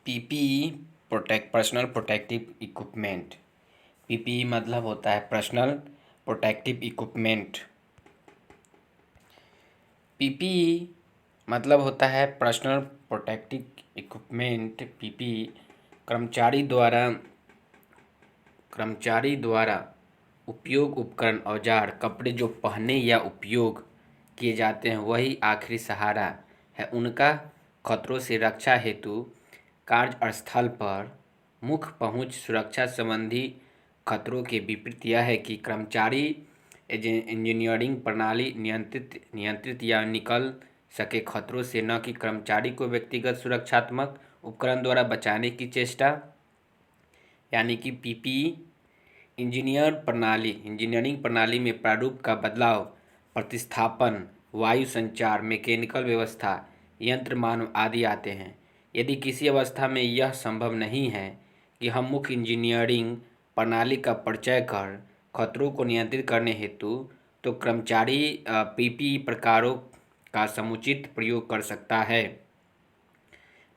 PPE personal protective equipment. PPE मतलब होता है पर्सनल प्रोटेक्टिव इक्विपमेंट। पीपीई मतलब होता है पर्सनल प्रोटेक्टिव इक्विपमेंट। पीपीई कर्मचारी द्वारा उपयोग उपकरण औजार कपड़े जो पहने या उपयोग किए जाते हैं वही आखिरी सहारा है उनका खतरों से रक्षा हेतु। कार्यस्थल पर मुख्य पहुंच सुरक्षा संबंधी खतरों के विपरीत यह है कि कर्मचारी इंजीनियरिंग प्रणाली नियंत्रित या निकल सके खतरों से, न कि कर्मचारी को व्यक्तिगत सुरक्षात्मक उपकरण द्वारा बचाने की चेष्टा। यानी कि पीपीई इंजीनियरिंग प्रणाली में प्रारूप का बदलाव, प्रतिस्थापन, वायु संचार, मैकेनिकल व्यवस्था, यंत्र मानव आदि आते हैं। यदि किसी अवस्था में यह संभव नहीं है कि हम मुख्य इंजीनियरिंग प्रणाली का परिचय कर खतरों को नियंत्रित करने हेतु, तो कर्मचारी पीपीई प्रकारों का समुचित प्रयोग कर सकता है।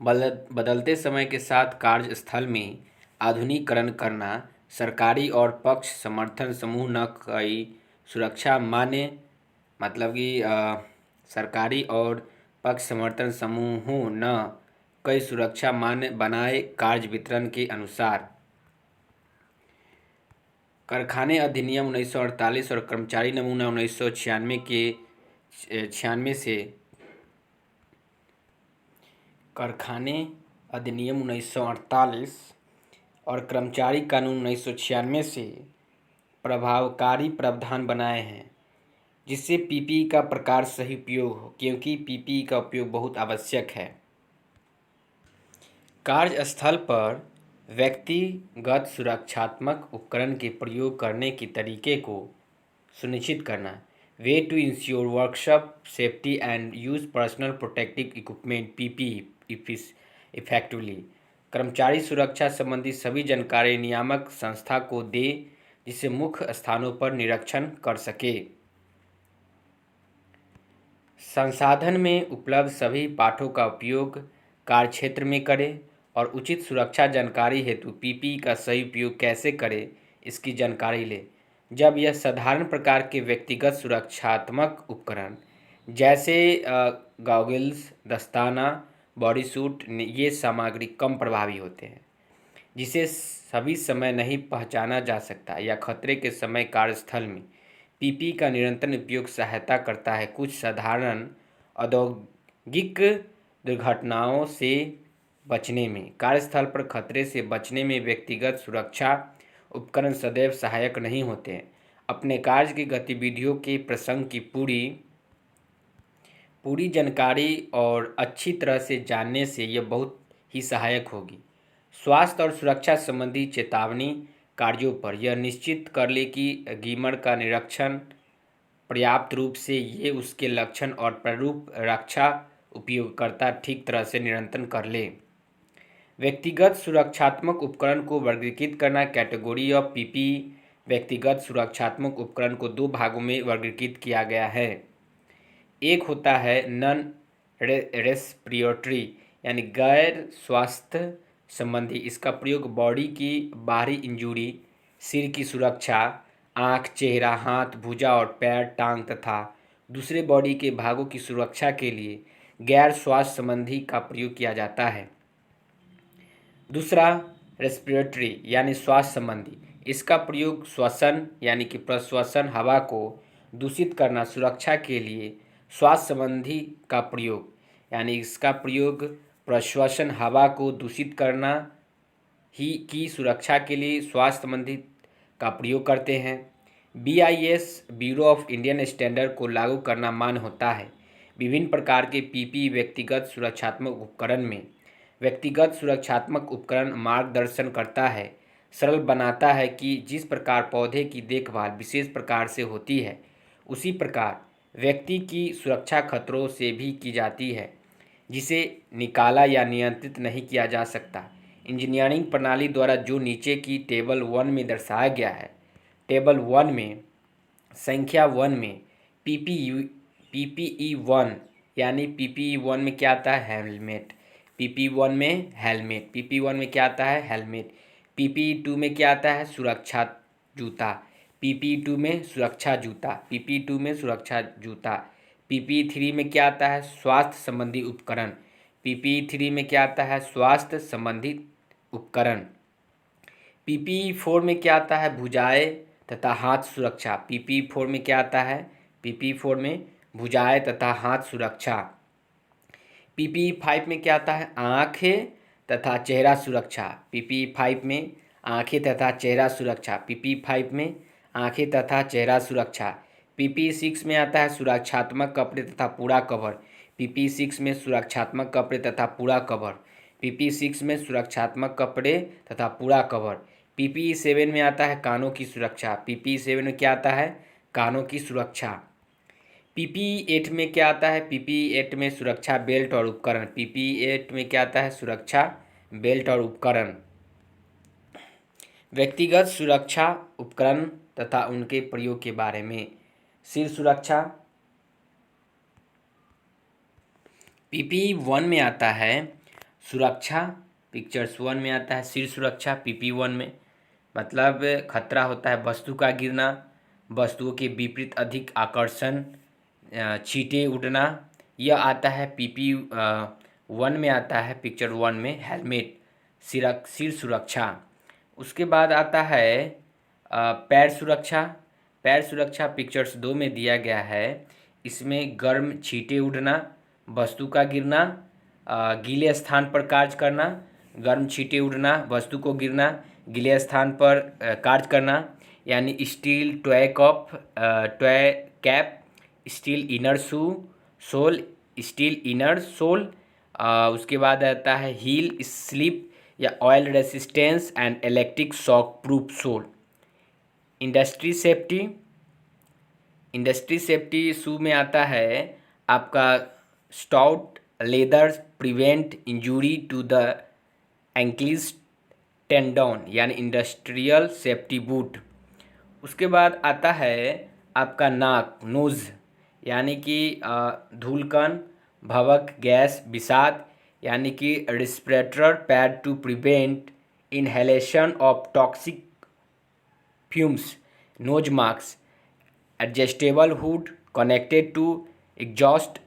बदलते समय के साथ कार्यस्थल में आधुनिकीकरण करना, सरकारी और पक्ष समर्थन समूह न कई सुरक्षा मान्य मतलब कि सरकारी और पक्ष समर्थन समूहों न कई सुरक्षा मान्य बनाए कार्य वितरण के अनुसार। कारखाने अधिनियम 1948 और कर्मचारी नमूना 1996 से कारखाने अधिनियम 1948 और कर्मचारी कानून 1996 से प्रभावकारी प्रावधान बनाए हैं जिससे पीपीई का प्रकार सही उपयोग हो, क्योंकि पीपीई का उपयोग बहुत आवश्यक है। कार्यस्थल पर व्यक्तिगत सुरक्षात्मक उपकरण के प्रयोग करने के तरीके को सुनिश्चित करना। Way to ensure workshop safety and use personal protective equipment PPE effectively. कर्मचारी सुरक्षा संबंधी सभी जानकारी नियामक संस्था को दे जिसे मुख्य स्थानों पर निरीक्षण कर सके। संसाधन में उपलब्ध सभी पाठों का उपयोग कार्यक्षेत्र में करें और उचित सुरक्षा जानकारी हेतु पीपीई का सही उपयोग कैसे करें इसकी जानकारी लें। जब यह साधारण प्रकार के व्यक्तिगत सुरक्षात्मक उपकरण जैसे गॉगल्स, दस्ताना, बॉडी सूट ये सामग्री कम प्रभावी होते हैं, जिसे सभी समय नहीं पहचाना जा सकता या खतरे के समय कार्यस्थल में पीपीई का निरंतर उपयोग सहायता करता है। कुछ साधारण औद्योगिक दुर्घटनाओं से बचने में कार्यस्थल पर खतरे से बचने में व्यक्तिगत सुरक्षा उपकरण सदैव सहायक नहीं होते हैं। अपने कार्य की गतिविधियों के प्रसंग की पूरी जानकारी और अच्छी तरह से जानने से यह बहुत ही सहायक होगी। स्वास्थ्य और सुरक्षा संबंधी चेतावनी कार्यों पर यह निश्चित कर ले कि गीमर का निरीक्षण पर्याप्त रूप से ये उसके लक्षण और प्रारूप रक्षा उपयोगकर्ता ठीक तरह से नियंत्रण कर ले। व्यक्तिगत सुरक्षात्मक उपकरण को वर्गीकृत करना। Category of PPE. व्यक्तिगत सुरक्षात्मक उपकरण को दो भागों में वर्गीकृत किया गया है। एक होता है नॉन रेस्पिरेटरी यानी गैर स्वास्थ्य संबंधी। इसका प्रयोग बॉडी की बाहरी इंजुरी, सिर की सुरक्षा, आँख, चेहरा, हाथ, भुजा और पैर, टांग तथा दूसरे बॉडी के भागों की सुरक्षा के लिए गैर स्वास्थ्य संबंधी का प्रयोग किया जाता है। दूसरा रेस्पिरेटरी यानी स्वास्थ्य संबंधी। इसका प्रयोग श्वसन यानी कि प्रश्वसन, हवा को दूषित करना, सुरक्षा के लिए स्वास्थ्य संबंधी का प्रयोग यानी इसका प्रयोग प्रश्वसन, हवा को दूषित करना ही की सुरक्षा के लिए स्वास्थ्य संबंधी का प्रयोग करते हैं। BIS bureau of Indian standard को लागू करना मान्य होता है। विभिन्न प्रकार के पीपीई व्यक्तिगत सुरक्षात्मक उपकरण में व्यक्तिगत सुरक्षात्मक उपकरण मार्गदर्शन करता है, सरल बनाता है कि जिस प्रकार पौधे की देखभाल विशेष प्रकार से होती है उसी प्रकार व्यक्ति की सुरक्षा खतरों से भी की जाती है जिसे निकाला या नियंत्रित नहीं किया जा सकता। इंजीनियरिंग प्रणाली द्वारा जो नीचे की टेबल 1 में दर्शाया गया है। टेबल 1 में संख्या 1 में पीपीई 1 यानी पीपीई 1 में क्या आता है? हेलमेट। PP1 में हेलमेट, PP1 में क्या आता है, हेलमेट। PP2 में क्या आता है, सुरक्षा जूता, PP2 में सुरक्षा जूता, PP2 में सुरक्षा जूता। PP3 में क्या आता है, स्वास्थ्य संबंधी उपकरण, PP3 में क्या आता है, स्वास्थ्य संबंधी उपकरण। PP4 में क्या आता है, भुजाएं तथा हाथ सुरक्षा, PP4 में क्या आता है, PP4 में भुजाएं तथा हाथ सुरक्षा। PP5 में क्या आता है, आँखें तथा चेहरा सुरक्षा, PP5 में आँखें तथा चेहरा सुरक्षा, PP5 में आँखें तथा चेहरा सुरक्षा। PP6 में आता है सुरक्षात्मक कपड़े तथा पूरा कवर, PP6 में सुरक्षात्मक कपड़े तथा पूरा कवर, PP6 में सुरक्षात्मक कपड़े तथा पूरा कवर। PP7 में आता है कानों की सुरक्षा, PP7 में क्या आता है, कानों की सुरक्षा। PP8 में क्या आता है, PP8 में सुरक्षा बेल्ट और उपकरण, PP8 में क्या आता है, सुरक्षा बेल्ट और उपकरण। व्यक्तिगत सुरक्षा उपकरण तथा उनके प्रयोग के बारे में। सिर सुरक्षा, PP1 में आता है सुरक्षा, पिक्चर्स 1 में आता है सिर सुरक्षा, PP1 में मतलब खतरा होता है वस्तु का गिरना, वस्तुओं के विपरीत अधिक आकर्षण, छींटे उड़ना, यह आता है PP1 में आता है, पिक्चर 1 में हेलमेट, सिर सुरक्षा। उसके बाद आता है पैर सुरक्षा, पैर सुरक्षा पिक्चर्स 2 में दिया गया है। इसमें गर्म छींटे उड़ना, वस्तु का गिरना, गीले स्थान पर कार्य करना, गर्म छींटे उड़ना, वस्तु को गिरना, गीले स्थान पर कार्य करना, यानी steel toe cap, steel inner sole, steel inner sole. उसके बाद आता है हील स्लिप या oil resistance and electric shock proof sole. Industry safety shoe में आता है आपका stout leather prevent injury to the Achilles tendon, यानी इंडस्ट्रियल सेफ्टी बूट। उसके बाद आता है आपका नाक, नोज़, यानी कि धूलकण, भवक, गैस, विषाद, यानी कि respirator pad to prevent inhalation of toxic fumes, nose mask, adjustable hood connected to exhaust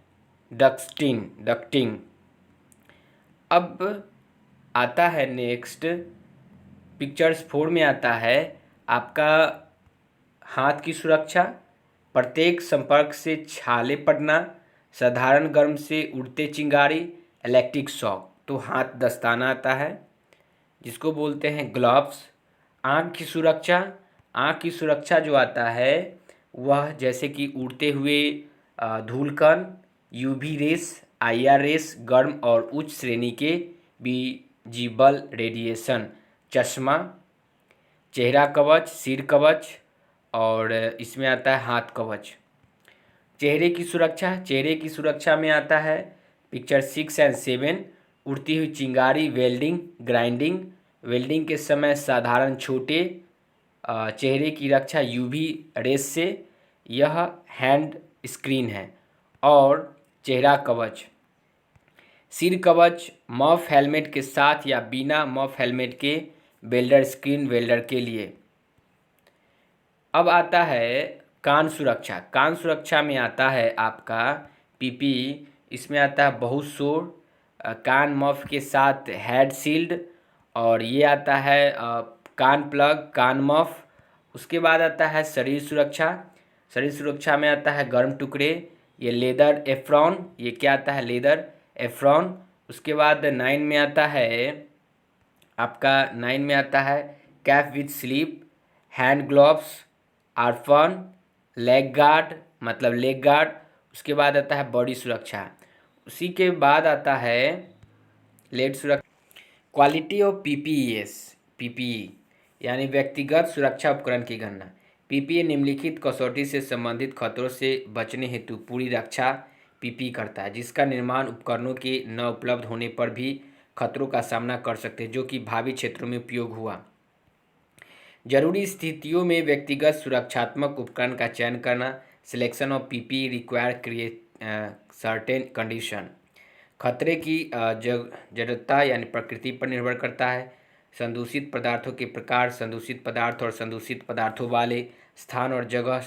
ducting. अब आता है नेक्स्ट, पिक्चर्स 4 में आता है आपका हाथ की सुरक्षा, प्रत्येक संपर्क से छाले पड़ना, साधारण गर्म से उड़ते चिंगारी, इलेक्ट्रिक शॉक। तो हाथ दस्ताना आता है जिसको बोलते हैं ग्लव्स। आँख की सुरक्षा, आँख की सुरक्षा जो आता है वह जैसे कि उड़ते हुए धूलकण, यूवी रेस, IR रेस, गर्म और उच्च श्रेणी के विजिबल रेडिएशन। चश्मा, चेहरा कवच, सिर कवच, और इसमें आता है हाथ कवच। चेहरे की सुरक्षा, चेहरे की सुरक्षा में आता है पिक्चर 6 और 7, उड़ती हुई चिंगारी, वेल्डिंग, ग्राइंडिंग, वेल्डिंग के समय साधारण छोटे चेहरे की रक्षा UV रेस से, यह हैंड स्क्रीन है। और चेहरा कवच, सिर कवच मफ हेलमेट के साथ या बिना मफ हेलमेट के वेल्डर स्क्रीन वेल्डर के लिए। अब आता है कान सुरक्षा, कान सुरक्षा में आता है आपका PP, इसमें आता है बहुत शोर, कान मफ के साथ हेड शील्ड, और ये आता है कान प्लग, कान मफ। उसके बाद आता है शरीर सुरक्षा, शरीर सुरक्षा में आता है गर्म टुकड़े, ये लेदर एफ्रॉन, ये क्या आता है, लेदर एफ्रॉन। उसके बाद 9 में आता है आपका, 9 में आता है cap with sleep, hand gloves, आर्फन, लेग गार्ड, मतलब लेग गार्ड। उसके बाद आता है बॉडी सुरक्षा। उसी के बाद आता है लेग सुरक्षा। क्वालिटी ऑफ PPE यानी व्यक्तिगत सुरक्षा उपकरण की गणना। PPE निम्नलिखित कसौटी से संबंधित खतरों से बचने हेतु पूरी रक्षा PPE करता है, जिसका निर्माण उपकरणों के न उपलब्ध होने पर भी खतरों का सामना कर सकते हैं, जो कि भावी क्षेत्रों में उपयोग हुआ। जरूरी स्थितियों में व्यक्तिगत सुरक्षात्मक उपकरण का चयन करना, selection of PPE require create certain condition. खतरे की जड़ता यानी प्रकृति पर निर्भर करता है। संदूषित पदार्थों के प्रकार, संदूषित पदार्थ और संदूषित पदार्थों वाले स्थान और जगह,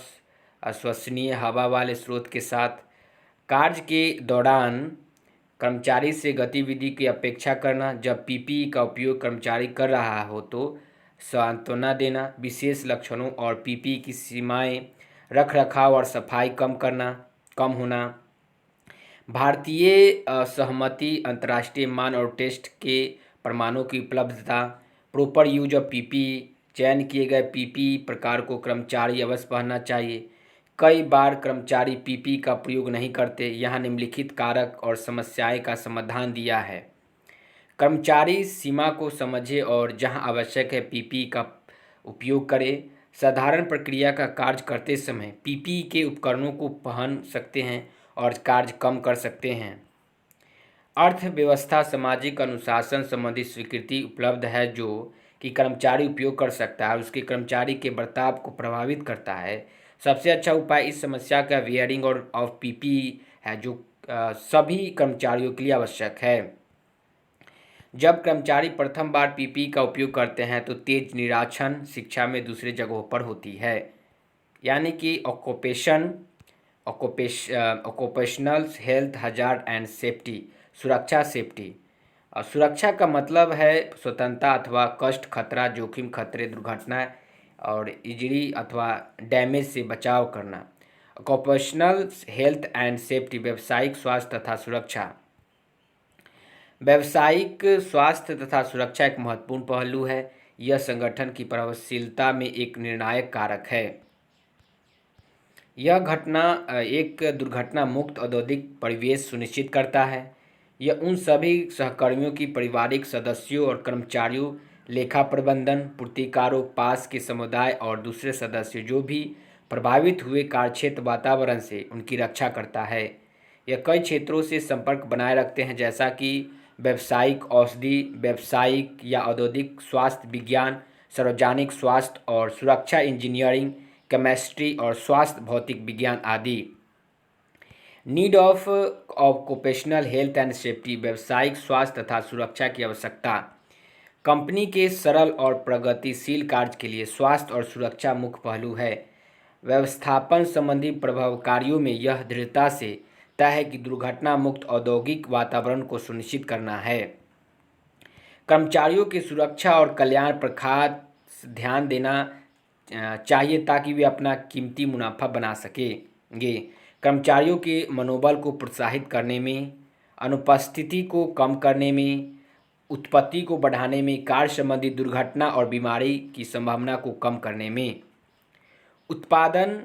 अविश्वसनीय हवा वाले स्रोत के साथ। कार्य के दौरान कर्मचारी से गतिविधि की अपेक्षा करना। जब पीपीई का उपयोग कर्मचारी कर रहा हो तो सांत्वना देना। विशेष लक्षणों और पीपीई की सीमाएं, रख रखाव और सफाई कम होना। भारतीय सहमति, अंतर्राष्ट्रीय मान और टेस्ट के प्रमाणों की उपलब्धता। प्रॉपर यूज ऑफ पीपीई, चयन किए गए पीपीई प्रकार को कर्मचारी अवश्य पहनना चाहिए। कई बार कर्मचारी पीपीई का प्रयोग नहीं करते। यहाँ निम्नलिखित कारक और समस्याएं का समाधान दिया है। कर्मचारी सीमा को समझे और जहाँ आवश्यक है पीपीई का उपयोग करे। साधारण प्रक्रिया का कार्य करते समय पीपीई के उपकरणों को पहन सकते हैं और कार्य कम कर सकते हैं। अर्थव्यवस्था, सामाजिक अनुशासन संबंधी स्वीकृति उपलब्ध है जो कि कर्मचारी उपयोग कर सकता है और उसके कर्मचारी के बर्ताव को प्रभावित करता है। सबसे अच्छा उपाय इस समस्या का वेयरिंग और ऑफ पीपीई है जो सभी कर्मचारियों के लिए आवश्यक है। जब कर्मचारी प्रथम बार पीपीई का उपयोग करते हैं तो तेज निराक्षण शिक्षा में दूसरे जगहों पर होती है, यानी कि occupational health hazard and safety, सुरक्षा सेफ्टी। और सुरक्षा का मतलब है स्वतंत्रता अथवा कष्ट, खतरा, जोखिम, खतरे, दुर्घटना और इंजरी अथवा डैमेज से बचाव करना। ऑक्यूपेशनल हेल्थ एंड सेफ्टी, व्यावसायिक स्वास्थ्य तथा सुरक्षा। व्यावसायिक स्वास्थ्य तथा सुरक्षा एक महत्वपूर्ण पहलू है। यह संगठन की प्रभावशीलता में एक निर्णायक कारक है। यह एक दुर्घटना मुक्त औद्योगिक परिवेश सुनिश्चित करता है। यह उन सभी सहकर्मियों की पारिवारिक सदस्यों और कर्मचारियों, लेखा प्रबंधन, पूर्तिकारों, पास के समुदाय और दूसरे सदस्य जो भी प्रभावित हुए कार्यक्षेत्र वातावरण से उनकी रक्षा करता है। यह कई क्षेत्रों से संपर्क बनाए रखते हैं जैसा कि व्यावसायिक औषधि, व्यावसायिक या औद्योगिक स्वास्थ्य विज्ञान, सार्वजनिक स्वास्थ्य और सुरक्षा इंजीनियरिंग, केमिस्ट्री और स्वास्थ्य भौतिक विज्ञान आदि। Need of occupational health and safety, व्यावसायिक स्वास्थ्य तथा सुरक्षा की आवश्यकता। कंपनी के सरल और प्रगतिशील कार्य के लिए स्वास्थ्य और सुरक्षा मुख्य पहलू है। व्यवस्थापन संबंधी प्रभावकारियों में यह दृढ़ता से तय है कि दुर्घटना मुक्त औद्योगिक वातावरण को सुनिश्चित करना है। कर्मचारियों की सुरक्षा और कल्याण पर खास ध्यान देना चाहिए ताकि वे अपना कीमती मुनाफा बना सकेंगे। कर्मचारियों के मनोबल को प्रोत्साहित करने में, अनुपस्थिति को कम करने में, उत्पत्ति को बढ़ाने में, कार्य संबंधी दुर्घटना और बीमारी की संभावना को कम करने में, उत्पादन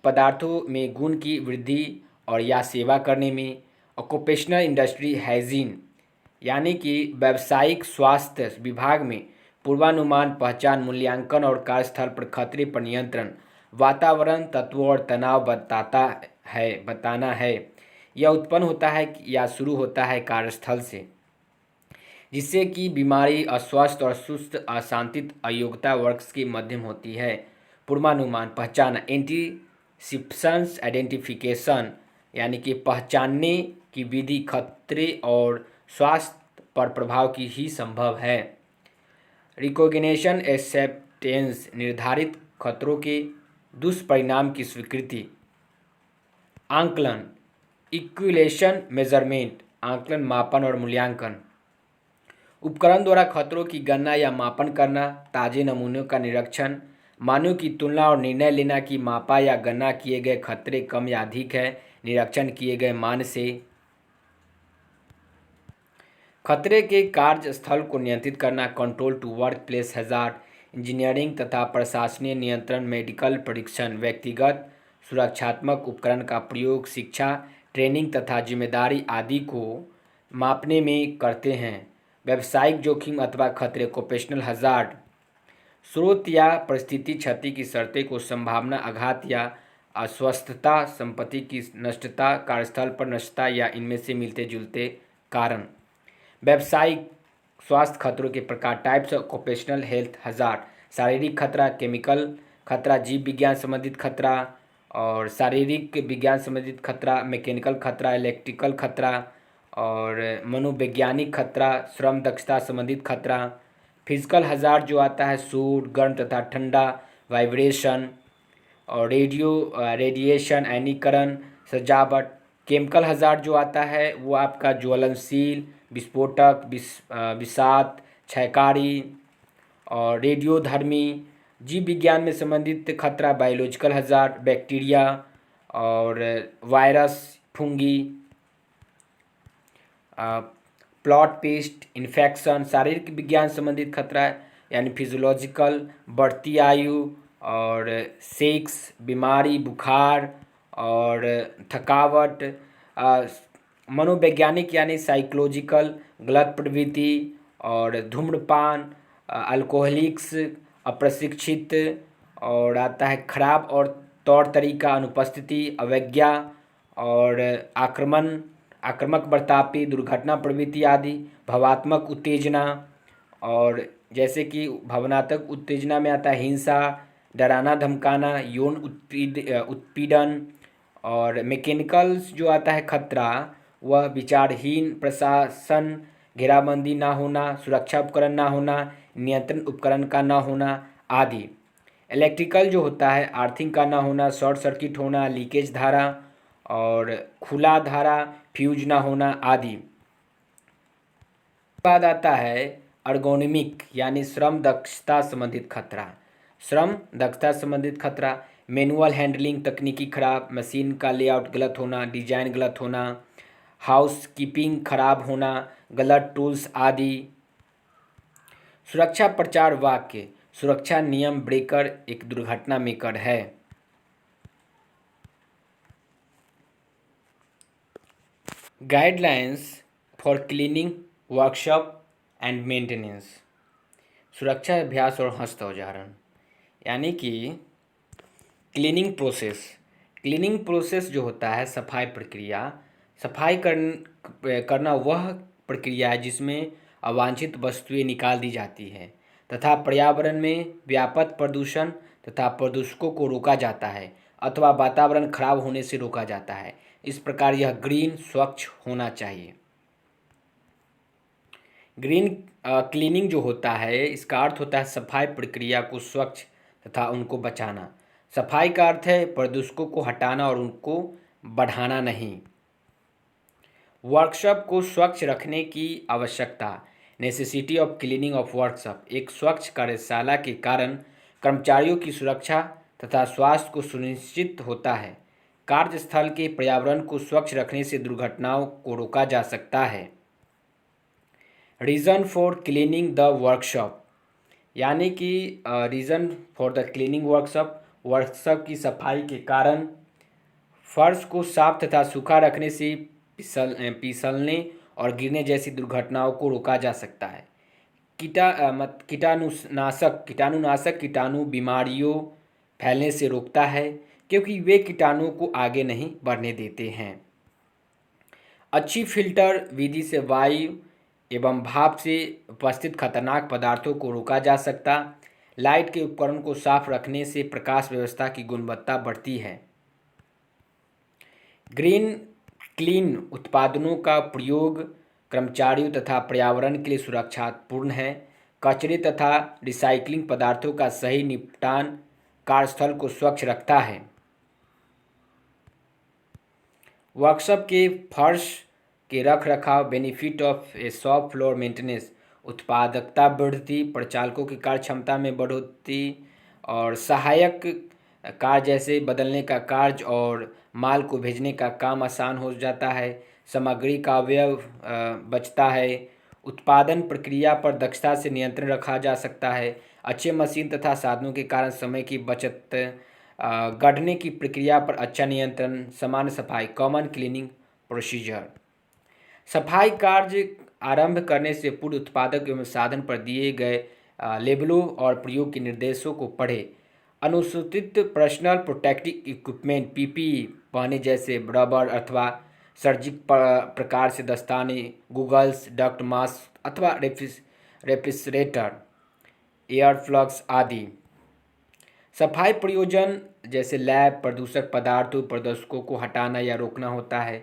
पदार्थों में गुण की वृद्धि और या सेवा करने में, ऑक्यूपेशनल इंडस्ट्री हाइजीन यानी कि व्यावसायिक स्वास्थ्य विभाग में पूर्वानुमान, पहचान, मूल्यांकन और कार्यस्थल पर खतरे पर नियंत्रण, वातावरण तत्वों और तनाव बताना है। यह उत्पन्न होता है या शुरू होता है कार्यस्थल से, जिससे कि बीमारी, अस्वस्थ और सुस्त, अशांतित, अयोग्यता वर्क्स के मध्यम होती है। पूर्वानुमान, पहचान, एंटीसिपेशंस आइडेंटिफिकेशन यानी कि पहचानने की विधि खतरे और स्वास्थ्य पर प्रभाव की ही संभव है। रिकॉग्निशन एक्सेप्टेंस, निर्धारित खतरों के दुष्परिणाम की स्वीकृति। आंकलन, इक्विलेशन मेजरमेंट, आंकलन, मापन और मूल्यांकन। उपकरण द्वारा खतरों की गणना या मापन करना, ताजे नमूनों का निरीक्षण, मानों की तुलना और निर्णय लेना कि मापा या गणना किए गए खतरे कम या अधिक है निरीक्षण किए गए मान से। खतरे के कार्यस्थल को नियंत्रित करना, control to workplace hazard, engineering तथा प्रशासनिक नियंत्रण, मेडिकल परीक्षण, व्यक्तिगत सुरक्षात्मक उपकरण का प्रयोग, शिक्षा, ट्रेनिंग तथा जिम्मेदारी आदि को मापने में करते हैं। व्यावसायिक जोखिम अथवा खतरे, ऑक्यूपेशनल हैजार्ड, स्रोत या परिस्थिति क्षति की शर्तें को संभावना, आघात या अस्वस्थता, संपत्ति की नष्टता, कार्यस्थल पर नष्टता या इनमें से मिलते जुलते कारण। व्यावसायिक स्वास्थ्य खतरों के प्रकार, types of occupational health hazard, शारीरिक खतरा, केमिकल खतरा, जीव विज्ञान संबंधित खतरा और शारीरिक विज्ञान संबंधित खतरा, मैकेनिकल खतरा, इलेक्ट्रिकल खतरा और मनोवैज्ञानिक खतरा, श्रम दक्षता संबंधित खतरा, फिजिकल हजार्ड जो आता है सूट, गर्म तथा ठंडा, वाइब्रेशन और रेडिएशन, आयनीकरण, सजावट। केमिकल हजार्ड जो आता है वो आपका ज्वलनशील, विस्फोटक, विषाक्त, क्षयकारी और रेडियोधर्मी। जीव विज्ञान में संबंधित खतरा, बायोलॉजिकल हजार्ड, बैक्टीरिया और virus, fungi, plot paste, infection. शारीरिक विज्ञान संबंधित खतरा है यानी फिजियोलॉजिकल, बढ़ती आयु और सेक्स, बीमारी, बुखार और थकावट। मनोवैज्ञानिक यानी साइकोलॉजिकल, गलत प्रवृत्ति और धूम्रपान, अल्कोहलिक्स, अप्रशिक्षित और आता है खराब और तौर तरीका, अनुपस्थिति, अवज्ञा और आक्रामक बर्ताव, दुर्घटना प्रवृत्ति आदि। भावात्मक उत्तेजना और जैसे कि भावनात्मक उत्तेजना में आता है हिंसा, डराना धमकाना, यौन उत्पीड़न और मैकेनिकल्स जो आता है खतरा, वह विचारहीन प्रशासन, घेराबंदी ना होना, सुरक्षा उपकरण ना होना, नियंत्रण उपकरण का ना होना आदि। इलेक्ट्रिकल जो होता है आर्थिंग का ना होना, शॉर्ट सर्किट होना, लीकेज धारा और खुला धारा, फ्यूज ना होना आदि। बाद आता है अर्गोनोमिक यानी श्रम दक्षता संबंधित खतरा। श्रम दक्षता संबंधित खतरा, मैनुअल हैंडलिंग, तकनीकी खराब, मशीन का लेआउट गलत होना, डिजाइन गलत होना, हाउस कीपिंग खराब होना, गलत टूल्स आदि। सुरक्षा प्रचार वाक्य, सुरक्षा नियम ब्रेकर एक दुर्घटना मेकर है। Guidelines for cleaning workshop and maintenance. सुरक्षा अभ्यास और हस्त औजारण यानी कि क्लीनिंग प्रोसेस जो होता है सफाई प्रक्रिया। सफाई करना वह प्रक्रिया है जिसमें अवांछित वस्तुएं निकाल दी जाती है तथा पर्यावरण में व्यापक प्रदूषण तथा प्रदूषकों को रोका जाता है अथवा वातावरण खराब होने से रोका जाता है। इस प्रकार यह ग्रीन स्वच्छ होना चाहिए। ग्रीन क्लीनिंग जो होता है इसका अर्थ होता है सफाई प्रक्रिया को स्वच्छ तथा उनको बचाना। सफाई का अर्थ है प्रदूषकों को हटाना और उनको बढ़ाना नहीं। वर्कशॉप को स्वच्छ रखने की आवश्यकता, necessity of cleaning of workshop. एक स्वच्छ कार्यशाला के कारण कर्मचारियों की सुरक्षा तथा स्वास्थ्य को सुनिश्चित होता है। कार्यस्थल के पर्यावरण को स्वच्छ रखने से दुर्घटनाओं को रोका जा सकता है। Reason for cleaning the workshop यानी कि reason for the cleaning workshop की सफाई के कारण फर्श को साफ तथा सूखा रखने से फिसलने और गिरने जैसी दुर्घटनाओं को रोका जा सकता है। कीटाणुनाशक कीटाणु बीमारियों फैलने से रोकता है क्योंकि वे कीटाणुओं को आगे नहीं बढ़ने देते हैं। अच्छी फिल्टर विधि से वायु एवं भाप से उपस्थित खतरनाक पदार्थों को रोका जा सकता। लाइट के उपकरण को साफ रखने से प्रकाश व्यवस्था की गुणवत्ता बढ़ती है। ग्रीन क्लीन उत्पादनों का प्रयोग कर्मचारियों तथा पर्यावरण के लिए सुरक्षापूर्ण है। कचरे तथा रिसाइकलिंग पदार्थों का सही निपटान कार्यस्थल को स्वच्छ रखता है। वर्कशॉप के फर्श के रख रखाव, benefit of A shop floor maintenance, उत्पादकता वृद्धि, परिचालकों की कार्य क्षमता में बढ़ोतरी और सहायक कार्य जैसे बदलने का कार्य और माल को भेजने का काम आसान हो जाता है। सामग्री का व्यय बचता है। उत्पादन प्रक्रिया पर दक्षता से नियंत्रण रखा जा सकता है। अच्छे मशीन तथा साधनों के कारण समय की बचत, गढ़ने की प्रक्रिया पर अच्छा नियंत्रण, सामान्य सफाई, कॉमन क्लीनिंग प्रोसीजर। सफाई कार्य आरंभ करने से पूर्व उत्पादक एवं साधन पर दिए गए लेबलों और प्रयोग के निर्देशों को पढ़ें। अनुसूचित पर्सनल प्रोटेक्टिव इक्विपमेंट पीपीई पहने जैसे रबर अथवा सर्जिकल प्रकार से दस्ताने, गूगल्स, डक्ट मास्क अथवा रेफ्रिजरेटर, एयर फ्लक्स आदि। सफाई प्रयोजन जैसे लैब प्रदूषक पदार्थों प्रदूषकों को हटाना या रोकना होता है।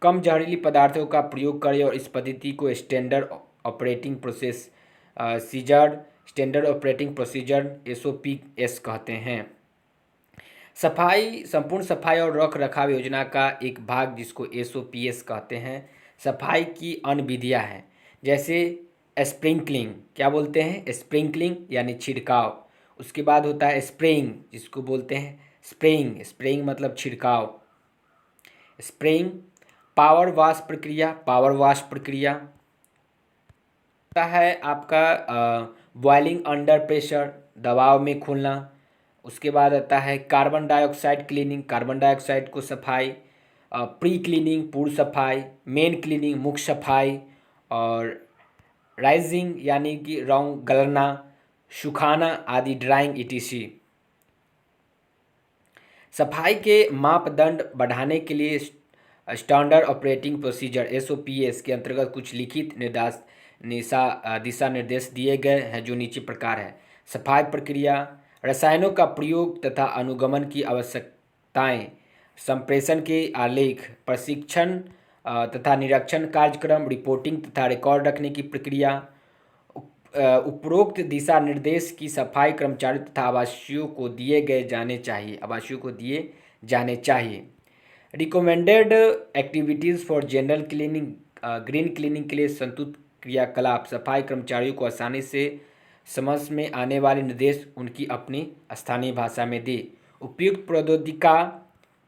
कम जहरीली पदार्थों का प्रयोग करें और इस पद्धति को स्टैंडर्ड ऑपरेटिंग प्रोसीजर SOPS कहते हैं। संपूर्ण सफाई और रख रखाव योजना का एक भाग जिसको SOPS कहते हैं, सफाई की अन्य विधियाँ हैं, जैसे स्प्रिंकलिंग, क्या बोलते हैं, स्प्रिंकलिंग यानी छिड़काव। उसके बाद होता है स्प्रेइंग, जिसको बोलते हैं स्प्रेइंग मतलब छिड़काव, स्प्रेइंग। पावर वॉश प्रक्रिया होता है आपका बॉइलिंग अंडर प्रेशर, दबाव में खोलना। उसके बाद आता है carbon dioxide cleaning, carbon dioxide को सफाई, प्री क्लीनिंग पूर्व सफाई, मेन क्लीनिंग मुख्य सफाई, और राइजिंग यानी कि रंग गलना, सुखाना आदि, ड्राइंग etc। सफाई के मापदंड बढ़ाने के लिए स्टैंडर्ड ऑपरेटिंग प्रोसीजर SOPS के अंतर्गत कुछ लिखित दिशा निर्देश दिए गए हैं, जो नीचे प्रकार है। सफाई प्रक्रिया, रसायनों का प्रयोग तथा अनुगमन की आवश्यकताएं, संप्रेषण के आलेख, प्रशिक्षण तथा निरीक्षण कार्यक्रम, रिपोर्टिंग तथा रिकॉर्ड रखने की प्रक्रिया। उपरोक्त दिशा निर्देश की सफाई कर्मचारियों तथा आवासियों को दिए जाने चाहिए। Recommended activities for general cleaning, green cleaning के लिए संतुलित क्रियाकलाप, सफाई कर्मचारियों को आसानी से समझ में आने वाले निर्देश उनकी अपनी स्थानीय भाषा में दे। उपयुक्त प्रौद्योगिकी का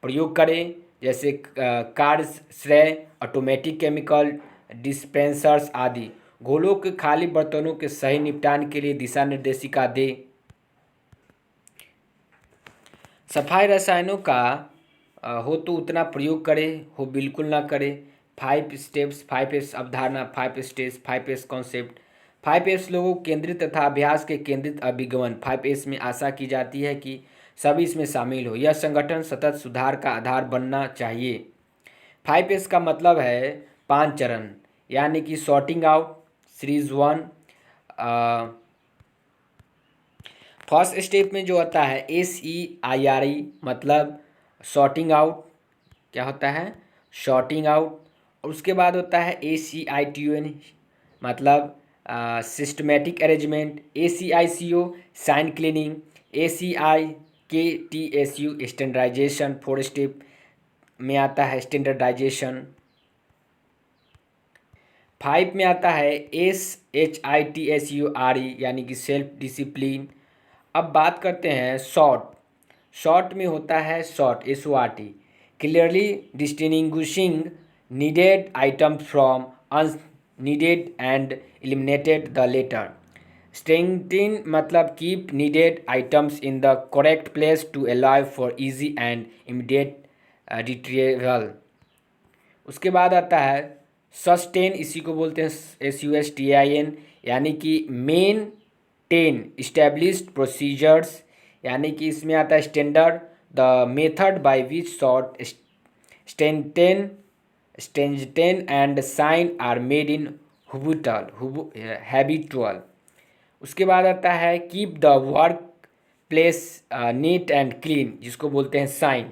प्रयोग करें, जैसे कार्य श्रेय, ऑटोमेटिक केमिकल डिस्पेंसर्स आदि। घोलों के खाली बर्तनों के सही निपटान के लिए दिशा निर्देशिका दे। सफाई रसायनों का हो तो उतना प्रयोग करें, हो बिल्कुल ना करें। 5 स्टेप्स, 5S अवधारणा, 5 स्टेज, 5S कॉन्सेप्ट। 5S लोगों केंद्रित तथा अभ्यास के केंद्रित अभिगमन। 5S में आशा की जाती है कि सभी इसमें शामिल हो। यह संगठन सतत सुधार का आधार बनना चाहिए। 5S का मतलब है 5 चरण, यानी कि sorting out, series 1। First step में जो होता है SEIRE मतलब सॉर्टिंग आउट, क्या होता है, सॉर्टिंग आउट। और उसके बाद होता है ACITUN मतलब systematic arrangement, ACICO shine cleaning, ACIKTSU standardization. 4 step में आता है स्टैंडर्डाइजेशन। 5 में आता है SHITSURE यानी कि सेल्फ डिसिप्लिन। अब बात करते हैं शॉर्ट में होता है SWOT clearly distinguishing needed items from unneeded and eliminated the latter. Straighten मतलब keep needed items in the correct place to allow for easy and immediate retrieval. उसके बाद आता है सस्टेन, इसी को बोलते हैं SUSTAIN यानी कि मेंटेन इस्टेब्लिश्ड प्रोसीजर्स, यानी कि इसमें आता है standard, the method by which sort straighten and shine are made in habitual. उसके बाद आता है keep the work place neat and clean, जिसको बोलते हैं साइन।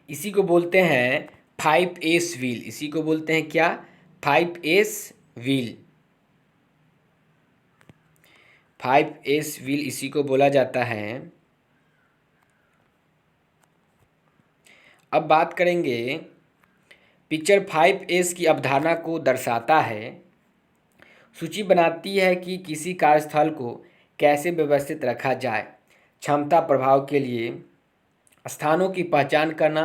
इसी को बोलते हैं 5S व्हील, इसी को बोलते हैं क्या, 5S व्हील। 5S व्हील इसी को बोला जाता है। अब बात करेंगे, पिक्चर 5S की अवधारणा को दर्शाता है, सूची बनाती है कि किसी कार्यस्थल को कैसे व्यवस्थित रखा जाए। क्षमता प्रभाव के लिए स्थानों की पहचान करना,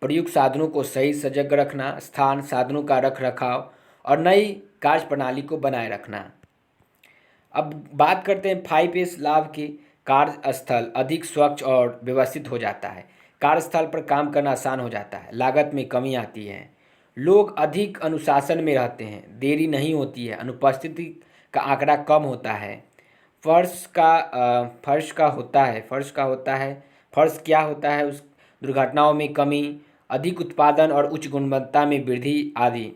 प्रयुक्त साधनों को सही सजग रखना, स्थान साधनों का रख रखाव और नई कार्य प्रणाली को बनाए रखना। अब बात करते हैं 5S लाभ के। कार्यस्थल अधिक स्वच्छ और व्यवस्थित हो जाता है, कार्यस्थल पर काम करना आसान हो जाता है, लागत में कमी आती है, लोग अधिक अनुशासन में रहते हैं, देरी नहीं होती है, अनुपस्थिति का आंकड़ा कम होता है, फर्श क्या होता है, उस दुर्घटनाओं में कमी, अधिक उत्पादन और उच्च गुणवत्ता में वृद्धि आदि।